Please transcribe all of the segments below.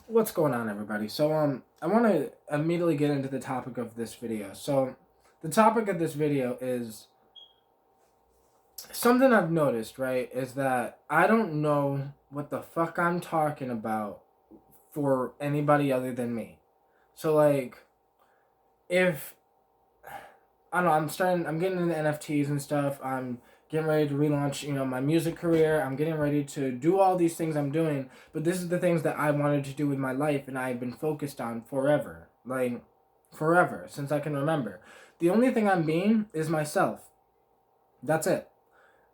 What's going on, everybody? I want to immediately get into the topic of this video. So the topic of this video is something I've noticed, right? Is that I don't know what the fuck I'm talking about for anybody other than me. So like if I don't know, I'm getting into NFTs and stuff. I'm getting ready to relaunch, my music career. I'm getting ready to do all these things I'm doing, but this is the things that I wanted to do with my life and I've been focused on forever. Like forever, since I can remember. The only thing I'm being is myself. That's it.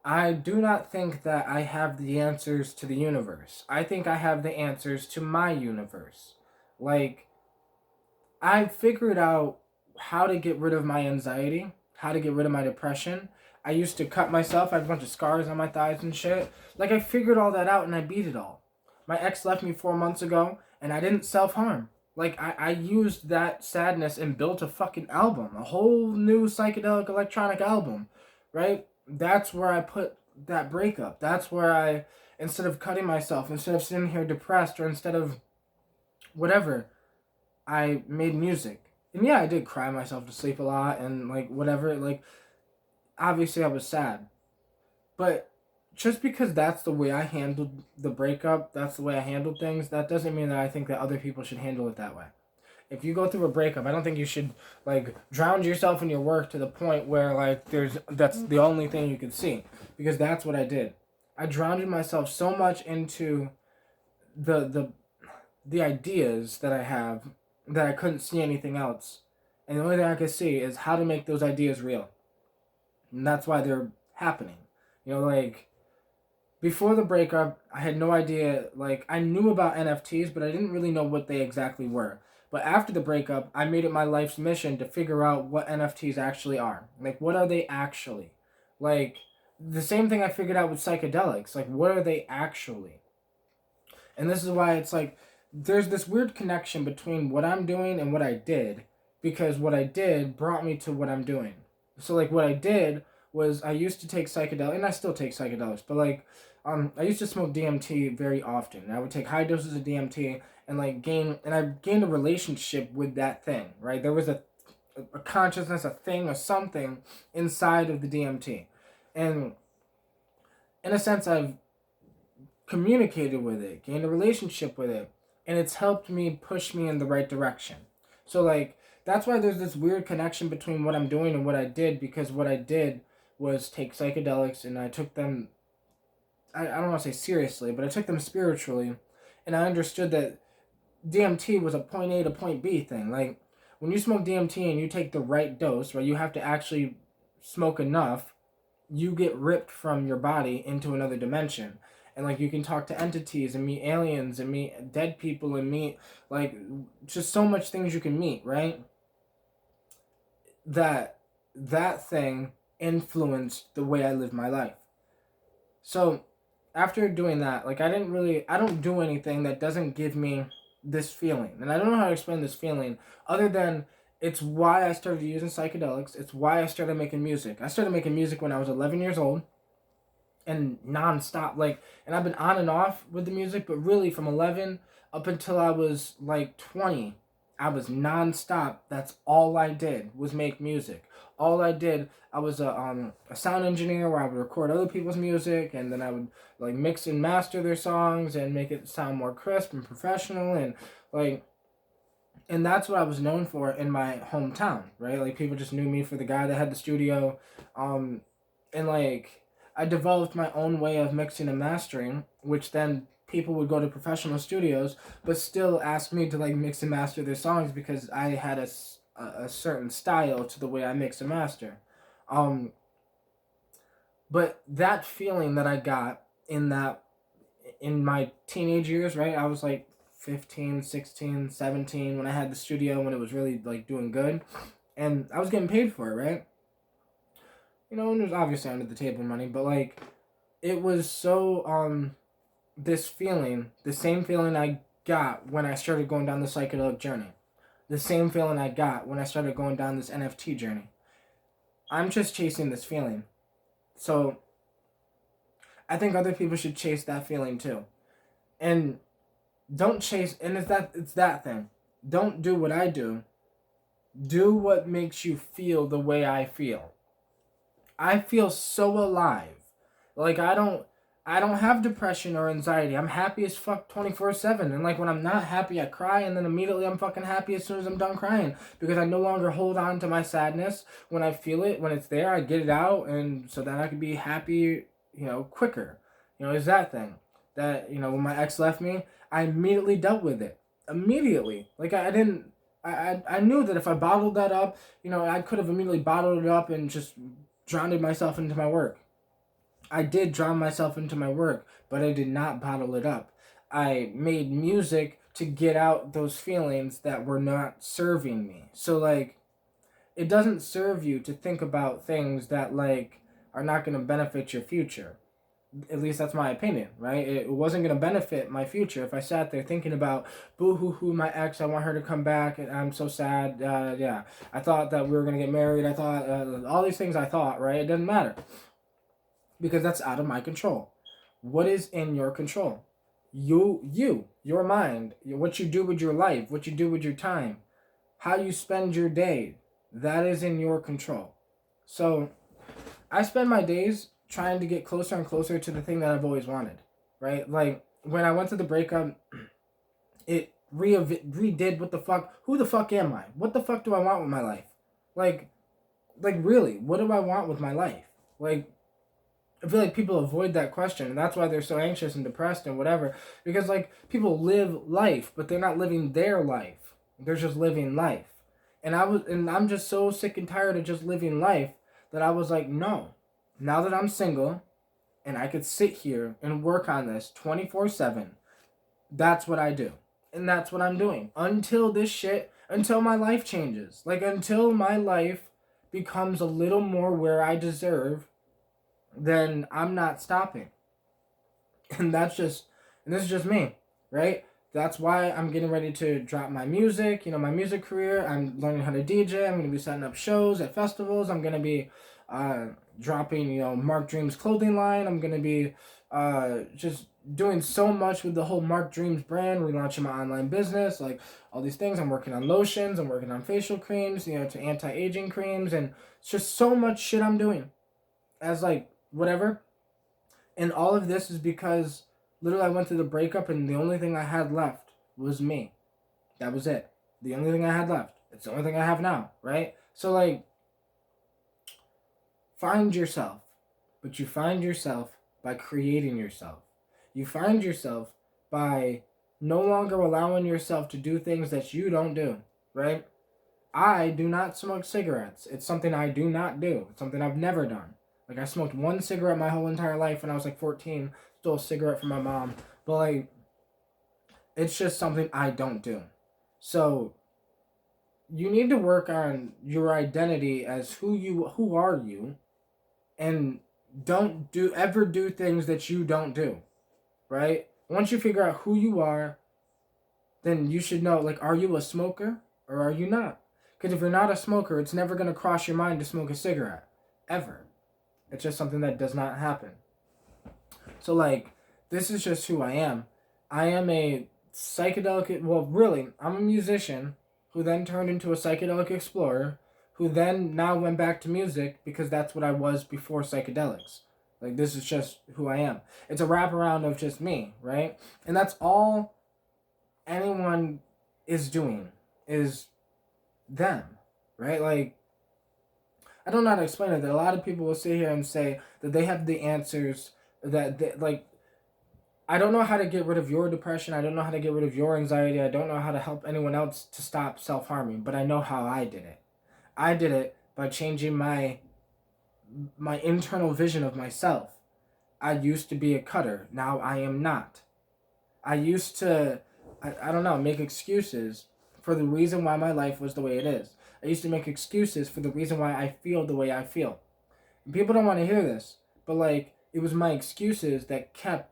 I do not think that I have the answers to the universe. I think I have the answers to my universe. Like I figured out how to get rid of my anxiety, how to get rid of my depression. I used to cut myself. I had a bunch of scars on my thighs and shit. Like, I figured all that out and I beat it all. My ex left me 4 months ago and I didn't self harm. Like, I used that sadness and built a fucking album, a whole new psychedelic electronic album, right? That's where I put that breakup. That's where instead of cutting myself, instead of sitting here depressed, or instead of whatever, I made music. And yeah, I did cry myself to sleep a lot and like whatever. Like, obviously I was sad. But just because that's the way I handled the breakup, that's the way I handled things, that doesn't mean that I think that other people should handle it that way. If you go through a breakup, I don't think you should like drown yourself in your work to the point where like that's the only thing you can see. Because that's what I did. I drowned myself so much into the the the ideas that I have that I couldn't see anything else. And the only thing I could see is how to make those ideas real. And that's why they're happening. Like before the breakup, I had no idea. Like I knew about NFTs, but I didn't really know what they exactly were. But after the breakup, I made it my life's mission to figure out what NFTs actually are. Like, what are they actually? Like, the same thing I figured out with psychedelics. Like, what are they actually? And this is why it's like there's this weird connection between what I'm doing and what I did, because what I did brought me to what I'm doing. So like what I did was I used to take psychedelics, and I still take psychedelics, but like I used to smoke DMT very often. And I would take high doses of DMT and I gained a relationship with that thing, right? There was a consciousness, a thing, or something inside of the DMT. And in a sense I've communicated with it, gained a relationship with it, and it's helped me push me in the right direction. So like that's why there's this weird connection between what I'm doing and what I did, because what I did was take psychedelics and I took them I don't want to say seriously, but I took them spiritually, and I understood that DMT was a point A to point B thing. Like when you smoke DMT and you take the right dose, right, you have to actually smoke enough, you get ripped from your body into another dimension. And like you can talk to entities and meet aliens and meet dead people and meet like just so much things you can meet, right? That thing influenced the way I live my life. So after doing that, like I don't do anything that doesn't give me this feeling. And I don't know how to explain this feeling other than it's why I started using psychedelics. It's why I started making music. I started making music when I was 11 years old and nonstop. Like, and I've been on and off with the music, but really from 11 up until I was like 20, I was nonstop. That's all I did was make music. All I did, I was a sound engineer where I would record other people's music, and then I would like mix and master their songs and make it sound more crisp and professional, and like, and that's what I was known for in my hometown, right? Like people just knew me for the guy that had the studio, um, and like I developed my own way of mixing and mastering, which then people would go to professional studios, but still ask me to like mix and master their songs because I had a certain style to the way I mix and master. Um, but that feeling that I got in my teenage years, right? I was like 15, 16, 17 when I had the studio when it was really like doing good, and I was getting paid for it, right? And there's obviously under the table money, but like it was so this feeling, the same feeling I got when I started going down the psychedelic journey, the same feeling I got when I started going down this NFT journey. I'm just chasing this feeling. So I think other people should chase that feeling too. And Don't chase, and it's that thing. Don't do what I do. Do what makes you feel the way I feel. I feel so alive. Like I don't have depression or anxiety. I'm happy as fuck 24/7. And like when I'm not happy, I cry and then immediately I'm fucking happy as soon as I'm done crying because I no longer hold on to my sadness. When I feel it, when it's there, I get it out and so that I can be happy, quicker. Is that thing. That, when my ex left me, I immediately dealt with it. Immediately. Like I didn't I knew that if I bottled that up, I could have immediately bottled it up and just drowned myself into my work. I did drown myself into my work, but I did not bottle it up. I made music to get out those feelings that were not serving me. So, like, it doesn't serve you to think about things that, like, are not going to benefit your future. At least that's my opinion, right? It wasn't going to benefit my future if I sat there thinking about, boo hoo hoo, my ex, I want her to come back, and I'm so sad. Yeah, I thought that we were going to get married. I thought, all these things I thought, right? It doesn't matter because that's out of my control. What is in your control? Your mind, what you do with your life, what you do with your time, how you spend your day, that is in your control. So I spend my days trying to get closer and closer to the thing that I've always wanted, right? Like when I went to the breakup, it redid what the fuck, who the fuck am I? What the fuck do I want with my life? Like, really, what do I want with my life? Like, I feel like people avoid that question, and that's why they're so anxious and depressed and whatever. Because like people live life, but they're not living their life. They're just living life. And I'm just so sick and tired of just living life that I was like, no. Now that I'm single, and I could sit here and work on this 24/7, that's what I do, and that's what I'm doing until my life changes. Like until my life becomes a little more where I deserve, then I'm not stopping. And and this is just me, right? That's why I'm getting ready to drop my music, my music career. I'm learning how to DJ. I'm going to be setting up shows at festivals. I'm going to be dropping, Mark Dreams clothing line. I'm going to be just doing so much with the whole Mark Dreams brand, relaunching my online business, like all these things. I'm working on lotions. I'm working on facial creams, to anti-aging creams. And it's just so much shit I'm doing as like whatever. And all of this is because literally I went through the breakup and the only thing I had left was me. That was it. The only thing I had left. It's the only thing I have now, right? So like, find yourself. But you find yourself by creating yourself. You find yourself by no longer allowing yourself to do things that you don't do, right? I do not smoke cigarettes. It's something I do not do. It's something I've never done. Like I smoked one cigarette my whole entire life when I was like 14. Stole a cigarette from my mom. But like, it's just something I don't do. So you need to work on your identity as who are you, and don't ever do things that you don't do, right? Once you figure out who you are, then you should know, like, are you a smoker or are you not? Because if you're not a smoker, it's never going to cross your mind to smoke a cigarette. Ever. It's just something that does not happen. So, like, this is just who I am. I am a psychedelic, well, really, I'm a musician who then turned into a psychedelic explorer, who then now went back to music because that's what I was before psychedelics. Like, this is just who I am. It's a wraparound of just me, right? And that's all anyone is doing, is them, right? Like, I don't know how to explain it. That a lot of people will sit here and say that they have the answers, that they, like, I don't know how to get rid of your depression. I don't know how to get rid of your anxiety. I don't know how to help anyone else to stop self-harming, but I know how I did it. I did it by changing my internal vision of myself. I used to be a cutter. Now I am not. I used to, I don't know, make excuses for the reason why my life was the way it is. I used to make excuses for the reason why I feel the way I feel. And people don't want to hear this, but like, it was my excuses that kept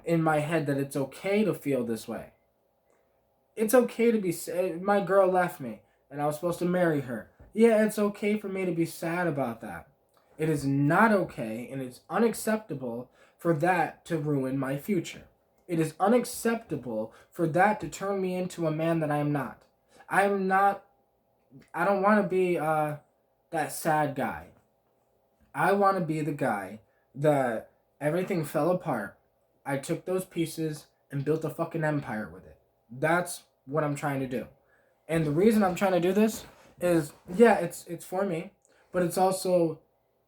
in my head that it's okay to feel this way. It's okay to be sad. My girl left me and I was supposed to marry her. Yeah, it's okay for me to be sad about that. It is not okay and it's unacceptable for that to ruin my future. It is unacceptable for that to turn me into a man that I am not. I am not, I don't want to be that sad guy. I want to be the guy that everything fell apart. I took those pieces and built a fucking empire with it. That's what I'm trying to do. And the reason I'm trying to do this is, yeah, it's for me, but it's also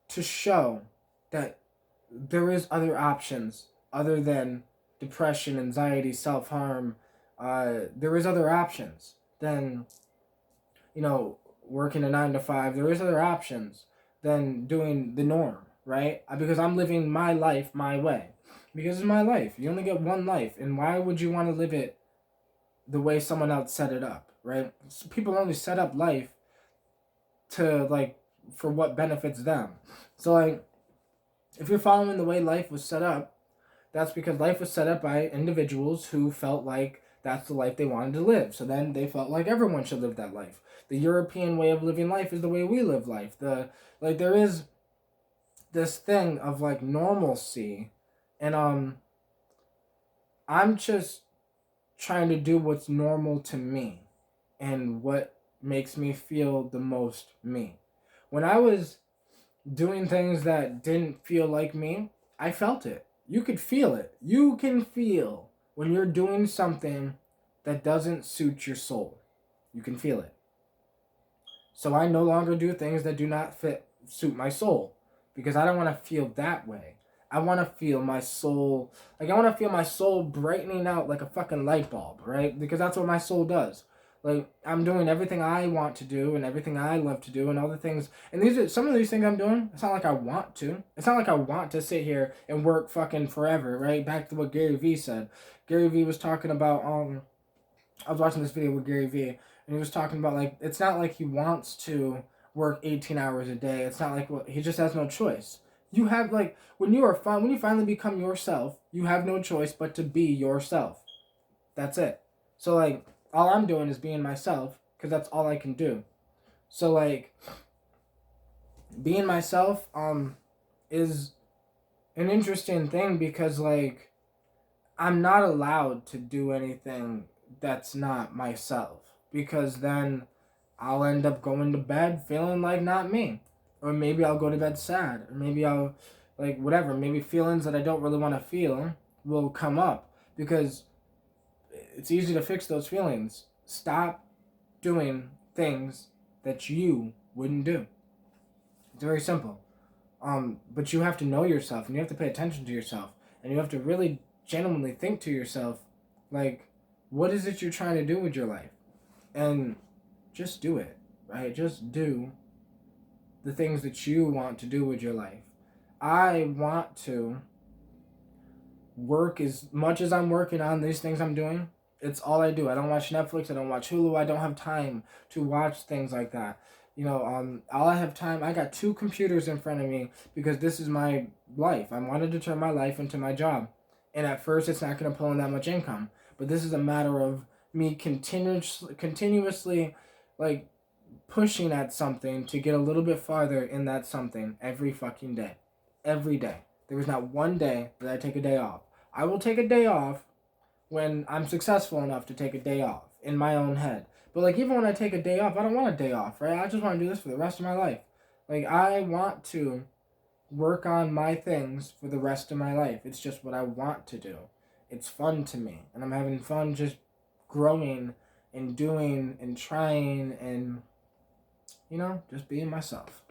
to show that there is other options other than depression, anxiety, self-harm. There is other options than, working a 9 to 5. There is other options than doing the norm, right? Because I'm living my life my way. Because it's my life. You only get one life, and why would you want to live it the way someone else set it up, right? So people only set up life to, for what benefits them. So, if you're following the way life was set up, that's because life was set up by individuals who felt like that's the life they wanted to live. So then they felt like everyone should live that life. The European way of living life is the way we live life. There is this thing of normalcy, and I'm just trying to do what's normal to me and what makes me feel the most me. When I was doing things that didn't feel like me, I felt it. You could feel it. You can feel when you're doing something that doesn't suit your soul. You can feel it. So I no longer do things that do not suit my soul, because I don't want to feel that way. I want to feel my soul, I want to feel my soul brightening out like a fucking light bulb, right? Because that's what my soul does. I'm doing everything I want to do and everything I love to do and all the things. And some of these things I'm doing, it's not like I want to. It's not like I want to sit here and work fucking forever, right? Back to what Gary Vee said. Gary Vee was talking about, I was watching this video with Gary Vee, and he was talking about, it's not like he wants to work 18 hours a day. It's not like, he just has no choice. You have, when you finally become yourself, you have no choice but to be yourself. That's it. So, all I'm doing is being myself, because that's all I can do. So, being myself, is an interesting thing, because, I'm not allowed to do anything that's not myself, because then I'll end up going to bed feeling like not me. Or maybe I'll go to bed sad. Or maybe I'll, whatever. Maybe feelings that I don't really want to feel will come up. Because it's easy to fix those feelings. Stop doing things that you wouldn't do. It's very simple. But you have to know yourself. And you have to pay attention to yourself. And you have to really genuinely think to yourself, what is it you're trying to do with your life? And just do it, right? Just do the things that you want to do with your life. I want to work as much as I'm working on these things I'm doing. It's all I do. I don't watch Netflix. I don't watch Hulu. I don't have time to watch things like that. All I have time, I got 2 computers in front of me, because this is my life. I wanted to turn my life into my job. And at first, it's not going to pull in that much income. But this is a matter of me continuously pushing at something to get a little bit farther in that something every fucking day. Every day. There is not one day that I take a day off. I will take a day off when I'm successful enough to take a day off in my own head. But even when I take a day off, I don't want a day off, right? I just want to do this for the rest of my life. I want to work on my things for the rest of my life. It's just what I want to do. It's fun to me. And I'm having fun just growing and doing and trying and, just being myself.